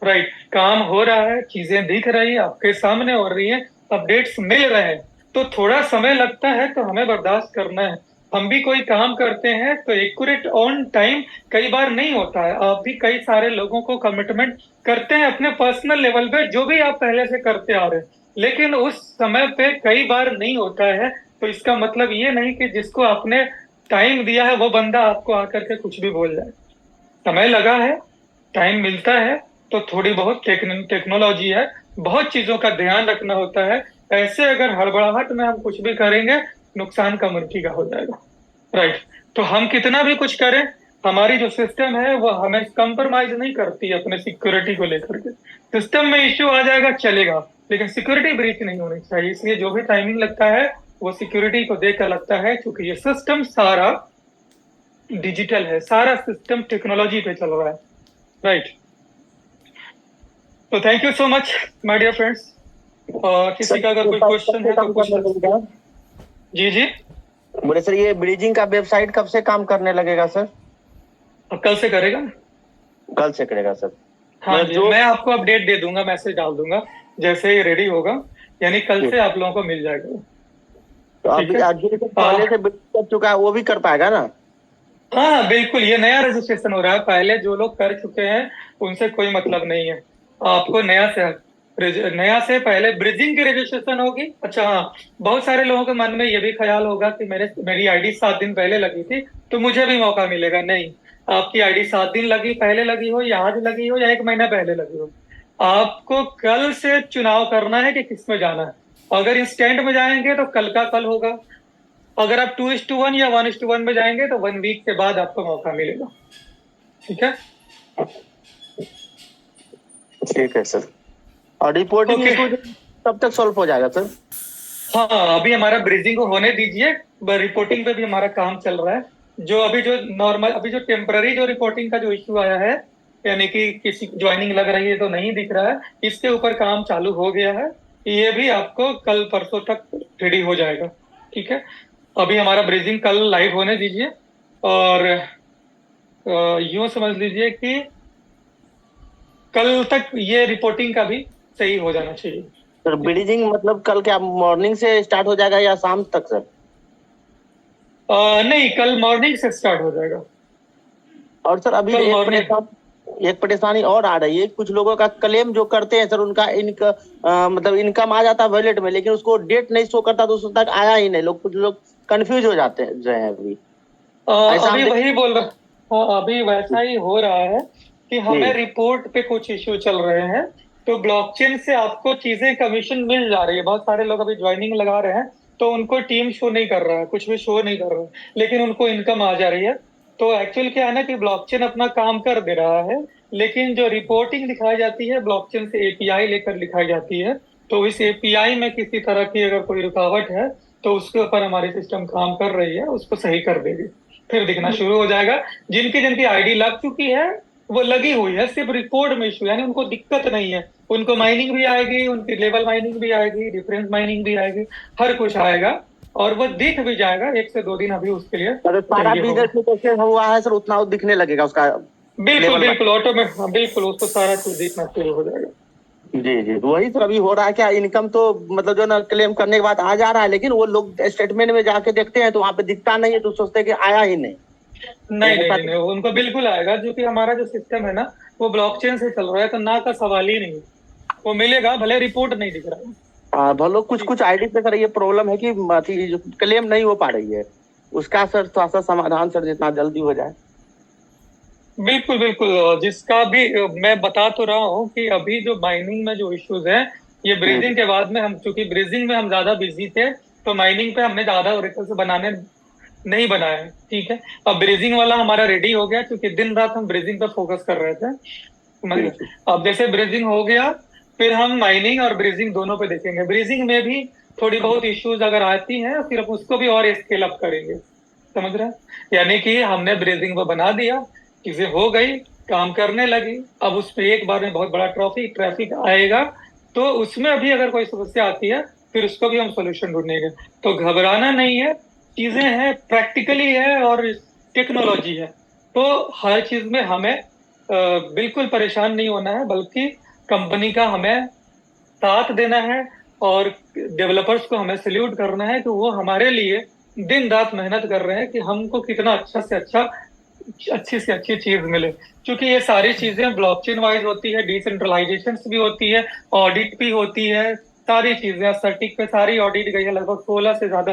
Speaker 1: राइट, काम हो रहा है, चीजें दिख रही है, आपके सामने हो रही है, अपडेट्स मिल रहे हैं, तो थोड़ा समय लगता है तो हमें बर्दाश्त करना है। हम भी कोई काम करते हैं तो एक्यूरेट ऑन टाइम कई बार नहीं होता है। आप भी कई सारे लोगों को कमिटमेंट करते हैं अपने पर्सनल लेवल पे, जो भी आप पहले से करते आ रहे हैं, लेकिन उस समय पे कई बार नहीं होता है। तो इसका मतलब ये नहीं कि जिसको आपने टाइम दिया है वो बंदा आपको आकर के कुछ भी बोल जाए। समय लगा है, टाइम मिलता है, तो थोड़ी बहुत टेक्नोलॉजी है, बहुत चीजों का ध्यान रखना होता है। ऐसे अगर हड़बड़ाहट में हम कुछ भी करेंगे, नुकसान का मुर्गी का हो जाएगा। राइट, तो हम कितना भी कुछ करें, हमारी जो सिस्टम है वो हमें कंप्रोमाइज नहीं करती है अपने सिक्योरिटी को लेकर के। सिस्टम में इश्यू आ जाएगा चलेगा, लेकिन सिक्योरिटी ब्रीच नहीं होनी चाहिए। इसलिए जो भी टाइमिंग लगता है वो सिक्योरिटी को देखकर लगता है, क्योंकि ये सिस्टम सारा डिजिटल है, सारा सिस्टम टेक्नोलॉजी पे चल रहा है। राइट। तो thank you so much my dear friends. किसी का अगर कोई क्वेश्चन है तो पूछ सकते। जी जी।
Speaker 2: बोले सर, ये ब्रिजिंग का वेबसाइट कब से काम करने लगेगा सर?
Speaker 1: कल से करेगा।
Speaker 2: कल से करेगा सर?
Speaker 1: हाँ
Speaker 2: मतलब
Speaker 1: जी,
Speaker 2: जो
Speaker 1: मैं आपको अपडेट दे दूंगा, मैसेज डाल दूंगा जैसे ही रेडी होगा, यानी कल से आप लोगों को मिल जाएगा।
Speaker 2: तो
Speaker 1: ठीक
Speaker 2: अभी
Speaker 1: है।
Speaker 2: आज जो पहले से बिल कर चुका है वो भी कर पाएगा ना?
Speaker 1: हाँ बिल्कुल, ये नया रजिस्ट्रेशन हो रहा है। पहले जो लोग कर चुके हैं उनसे कोई मतलब नहीं है। आपको नया से पहले ब्रिजिंग की रजिस्ट्रेशन होगी। अच्छा हाँ, बहुत सारे लोगों के मन में ये भी ख्याल होगा कि मेरी आईडी 7 दिन पहले लगी थी तो मुझे भी मौका मिलेगा। नहीं, आपकी आईडी 7 दिन पहले लगी हो या आज लगी हो या 1 महीना पहले लगी हो, आपको कल से चुनाव करना है कि किस में जाना है। अगर इंस्टेंट में जाएंगे तो कल का कल होगा। अगर आप 2:1 या 1:1 में जाएंगे तो 1 वीक के बाद आपको मौका मिलेगा। ठीक है।
Speaker 2: ठीक है सर। और रिपोर्टिंग
Speaker 1: ओके।
Speaker 2: इशू कब तक सॉल्व हो जाएगा सर?
Speaker 1: हाँ, अभी हमारा ब्रिजिंग को होने दीजिए। रिपोर्टिंग पे भी हमारा काम चल रहा है। अभी जो टेम्पररी जो रिपोर्टिंग का जो इश्यू आया है, यानी कि किसी ज्वाइनिंग लग रही है तो नहीं दिख रहा है, इसके ऊपर काम चालू हो गया है। ये भी आपको कल परसों तक रेडी हो जाएगा। ठीक है। अभी हमारा ब्रिजिंग कल लाइव होने दीजिए, और यूं समझ लीजिए कि कल तक ये रिपोर्टिंग का भी सही हो जाना चाहिए।
Speaker 2: सर ब्रिजिंग मतलब कल क्या मॉर्निंग से स्टार्ट हो जाएगा या शाम तक सर?
Speaker 1: नहीं, कल मॉर्निंग से स्टार्ट हो जाएगा।
Speaker 2: और सर अभी
Speaker 1: कल मॉर्निंग।
Speaker 2: एक परेशानी और आ रही है। कुछ लोगों का क्लेम जो करते हैं सर, उनका मतलब इनकम आ जाता है वॉलेट में, लेकिन उसको डेट नहीं शो करता तो उस तक आया ही नहीं। कुछ लोग कंफ्यूज हो जाते हैं जो है अभी। ऐसा
Speaker 1: अभी
Speaker 2: हम
Speaker 1: वही बोल रहा। हाँ, अभी वैसा ही हो रहा है कि हमें
Speaker 2: जी
Speaker 1: रिपोर्ट पे कुछ इश्यू चल रहे हैं। तो ब्लॉकचेन से आपको चीजें कमीशन मिल जा रही है। बहुत सारे लोग अभी ज्वाइनिंग लगा रहे हैं तो उनको टीम शो नहीं कर रहा है, कुछ भी शो नहीं कर रहा है, लेकिन उनको इनकम आ जा रही है। तो एक्चुअल क्या है ना कि ब्लॉकचेन अपना काम कर दे रहा है, लेकिन जो रिपोर्टिंग दिखाई जाती है ब्लॉकचेन से एपीआई लेकर दिखाई जाती है। तो इस एपीआई में किसी तरह की अगर कोई रुकावट है तो उसके ऊपर हमारी सिस्टम काम कर रही है, उसको सही कर देगी, फिर दिखना शुरू हो जाएगा। जिनकी जिनकी आईडी लग चुकी है वो लगी हुई है, सिर्फ रिपोर्ट में इशू, यानी उनको दिक्कत नहीं है। उनको माइनिंग भी आएगी, उनकी लेवल माइनिंग भी आएगी, डिफरेंस माइनिंग भी आएगी, हर कुछ आएगा, और वो दिख भी जाएगा। 1 से 2 दिन अभी उसके लिए
Speaker 2: सर सारा
Speaker 1: चाहिए होगा।
Speaker 2: बिजनेस जैसे हुआ है सर, उतना वो दिखने लगेगा उसका
Speaker 1: बिल्कुल
Speaker 2: लेवल।
Speaker 1: बिल्कुल, ऑटोमेटिक, हाँ बिल्कुल, उसको सारा कुछ दिखना शुरू हो जाएगा।
Speaker 2: जी जी, तो वही सर अभी हो रहा है। क्या इनकम तो मतलब जो ना क्लेम करने के बाद आ जा रहा है, लेकिन वो लोग स्टेटमेंट में जाके देखते हैं तो वहां पे दिखता नहीं है, तो सोचते हैं कि आया ही नहीं।
Speaker 1: नहीं
Speaker 2: तो
Speaker 1: नहीं
Speaker 2: ऐसा
Speaker 1: नहीं नहीं, उनको बिल्कुल आएगा, क्योंकि हमारा जो सिस्टम है ना वो ब्लॉकचेन से चल रहा है, तो ना का सवाल ही नहीं। वो मिलेगा, भले रिपोर्ट नहीं दिख रहा है।
Speaker 2: भलो कुछ कुछ आईडी पे सर ये प्रॉब्लम है कि अथी जो क्लेम नहीं हो पा रही है, उसका सर थोड़ा सा समाधान सर जितना जल्दी हो जाए।
Speaker 1: बिल्कुल बिल्कुल, जिसका भी मैं बता तो रहा हूँ कि अभी जो माइनिंग में जो इश्यूज हैं, ये ब्रीजिंग के बाद में हम, चूंकि ब्रीजिंग में हम ज्यादा बिजी थे तो माइनिंग पे हमने ज्यादा ओरेकल से बनाने नहीं बनाया। ठीक है। अब ब्रीजिंग वाला हमारा रेडी हो गया, क्योंकि दिन रात हम ब्रीजिंग पे फोकस कर रहे थे, समझ
Speaker 2: जी
Speaker 1: गए।
Speaker 2: जी
Speaker 1: अब जैसे ब्रीजिंग हो गया, फिर हम माइनिंग और ब्रीजिंग दोनों पे देखेंगे। ब्रीजिंग में भी थोड़ी बहुत इश्यूज अगर आती हैं फिर हम उसको भी और स्केल अप करेंगे, समझ रहे हैं। यानी कि हमने ब्रीजिंग को बना दिया, चीजें हो गई, काम करने लगी। अब उस पे एक बार में बहुत बड़ा ट्रैफिक आएगा, तो उसमें अभी अगर कोई समस्या आती है फिर उसको भी हम सोल्यूशन ढूंढेंगे। तो घबराना नहीं है, चीजें हैं, प्रैक्टिकली है और टेक्नोलॉजी है। तो हर चीज में हमें बिल्कुल परेशान नहीं होना है, बल्कि कंपनी का हमें साथ देना है, और डेवलपर्स को हमें सल्यूट करना है कि वो हमारे लिए दिन रात मेहनत कर रहे हैं कि हमको कितना अच्छा से अच्छा, अच्छी से अच्छी चीज मिले। क्योंकि ये सारी चीजें ब्लॉकचेन वाइज होती है, डिसेंट्रलाइजेशन भी होती है, ऑडिट भी होती है, सारी चीजें सर्टिक पे सारी ऑडिट गई है। लगभग 16 से ज्यादा,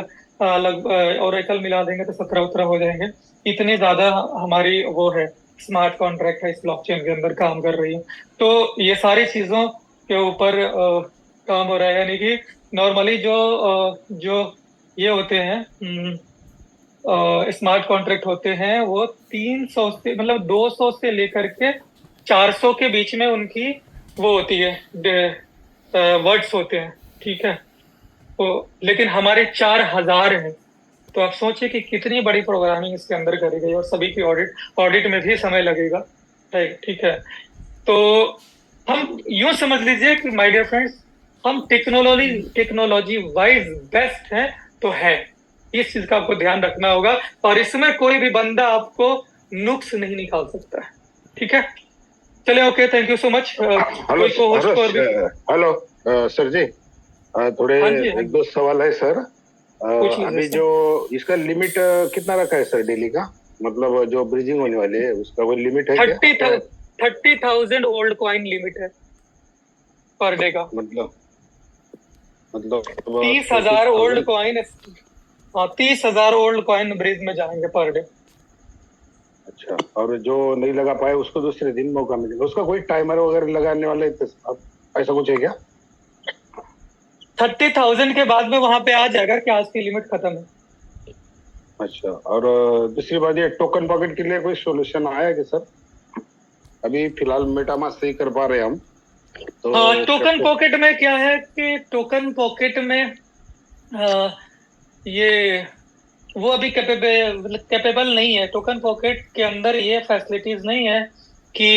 Speaker 1: ओरेकल मिला देंगे तो 17-18 हो जाएंगे। इतनी ज्यादा हमारी वो है, स्मार्ट कॉन्ट्रैक्ट है इस ब्लॉकचेन के अंदर काम कर रही है। तो ये सारी चीजों के ऊपर काम हो रहा है। यानी कि नॉर्मली जो ये होते हैं, स्मार्ट कॉन्ट्रैक्ट होते हैं वो 300 से मतलब 200 से लेकर के 400 के बीच में उनकी वो होती है, वर्ड्स होते हैं, ठीक है। तो लेकिन हमारे 4000 हैं। तो आप सोचिए कि कितनी बड़ी प्रोग्रामिंग इसके अंदर करी गई और सभी की ऑडिट में भी समय लगेगा, ठीक है। तो हम यूं समझ लीजिए कि माय डियर फ्रेंड्स, हम टेक्नोलॉजी वाइज बेस्ट हैं तो है। इस चीज का आपको ध्यान रखना होगा और इसमें कोई भी बंदा आपको नुक्स नहीं निकाल सकता है, ठीक है। चलिए, okay, thank you so much.
Speaker 5: Hello
Speaker 1: कोई को होस्ट और भी?
Speaker 5: हेलो सर जी, थोड़े
Speaker 1: हाँ जी, हाँ
Speaker 5: एक दो सवाल है सर।
Speaker 1: पूछ लीजिए
Speaker 5: अभी
Speaker 1: सर।
Speaker 5: जो इसका लिमिट कितना रखा है सर डेली का, मतलब जो ब्रिजिंग होने वाली है उसका कोई लिमिट है क्या?
Speaker 1: 30,000 ओल्ड कॉइन लिमिट है पर डे का।
Speaker 5: मतलब
Speaker 1: 30,000 ओल्ड
Speaker 5: 30,000।
Speaker 1: कॉइन। हाँ, 30,000 ओल्ड कॉइन ब्रिज में जाएंगे पर डे।
Speaker 5: अच्छा, और जो नहीं लगा पाए उसको दूसरे दिन मौका मिलेगा? उसका कोई टाइमर वगैरह लगाने वाले ऐसा कुछ है क्या?
Speaker 1: 30,000 के बाद में वहां पे आ जाएगा कि आज की लिमिट खत्म है।
Speaker 5: अच्छा, और दूसरी बात ये टोकन पॉकेट के लिए कोई सोल्यूशन आया क्या सर? अभी फिलहाल मेटामास्क से ही कर पा रहे हैं हम तो।
Speaker 1: हाँ, टोकन पॉकेट में क्या है कि टोकन पॉकेट में ये वो अभी कैपेबल नहीं है। टोकन पॉकेट के अंदर ये फैसिलिटीज नहीं है कि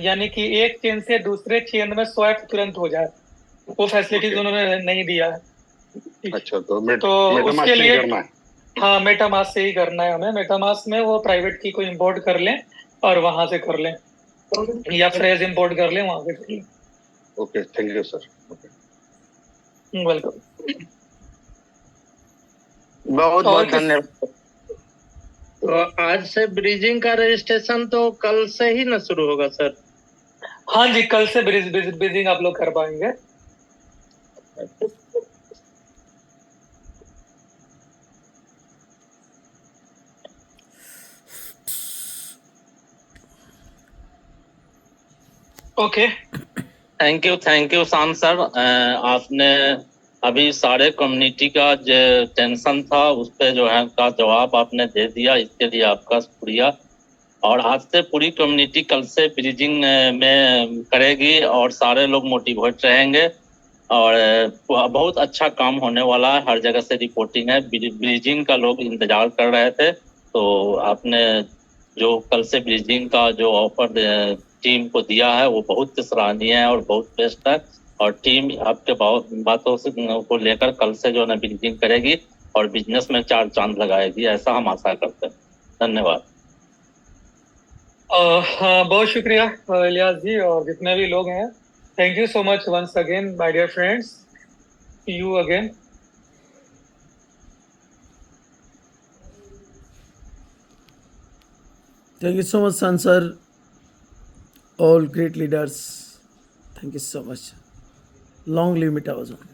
Speaker 1: यानी कि एक चेन से दूसरे चेन में स्वैप तुरंत हो जाए। वो फैसिलिटीज उन्होंने नहीं दिया है, ठीक है।
Speaker 5: अच्छा, तो
Speaker 1: तो उसके
Speaker 5: मेटामास्क से ही
Speaker 1: लिए
Speaker 5: करना है।
Speaker 1: हाँ, मेटामास्क से ही करना है हमें। मेटामास्क में वो प्राइवेट की कोई इंपोर्ट कर लें और वहां से कर लें, या फ्रेज इंपोर्ट कर लें, वहां से कर लें।
Speaker 5: Okay, thank you sir.
Speaker 1: Welcome.
Speaker 2: बहुत
Speaker 1: और
Speaker 2: बहुत
Speaker 1: किस
Speaker 2: धन्यवाद।
Speaker 4: तो आज से ब्रिजिंग का रजिस्ट्रेशन तो कल से ही ना शुरू होगा सर?
Speaker 1: हाँ जी, कल से ब्रिजिंग आप लोग कर पाएंगे। ओके।
Speaker 6: थैंक यू शाम सर। आपने अभी सारे कम्युनिटी का जो टेंशन था उस पे जो है का जवाब आपने दे दिया, इसके लिए आपका शुक्रिया। और आज से पूरी कम्युनिटी कल से ब्रिजिंग में करेगी और सारे लोग मोटिवेट रहेंगे और बहुत अच्छा काम होने वाला है। हर जगह से रिपोर्टिंग है, ब्रिजिंग का लोग इंतजार कर रहे थे। तो आपने जो कल से ब्रिजिंग का जो ऑफर टीम को दिया है वो बहुत सराहनीय है और बहुत बेस्ट है। और टीम आपके बातों से को लेकर कल से जो है ब्रिजिंग करेगी और बिजनेस में चार चांद लगाएगी, ऐसा हम आशा करते हैं। धन्यवाद।
Speaker 1: हाँ, बहुत शुक्रिया इलियास जी और जितने भी लोग हैं। Thank you so much once again my dear friends. See you again.
Speaker 3: Thank you so much, Sansar. All great leaders. Thank you so much. Long live Meta Ozone.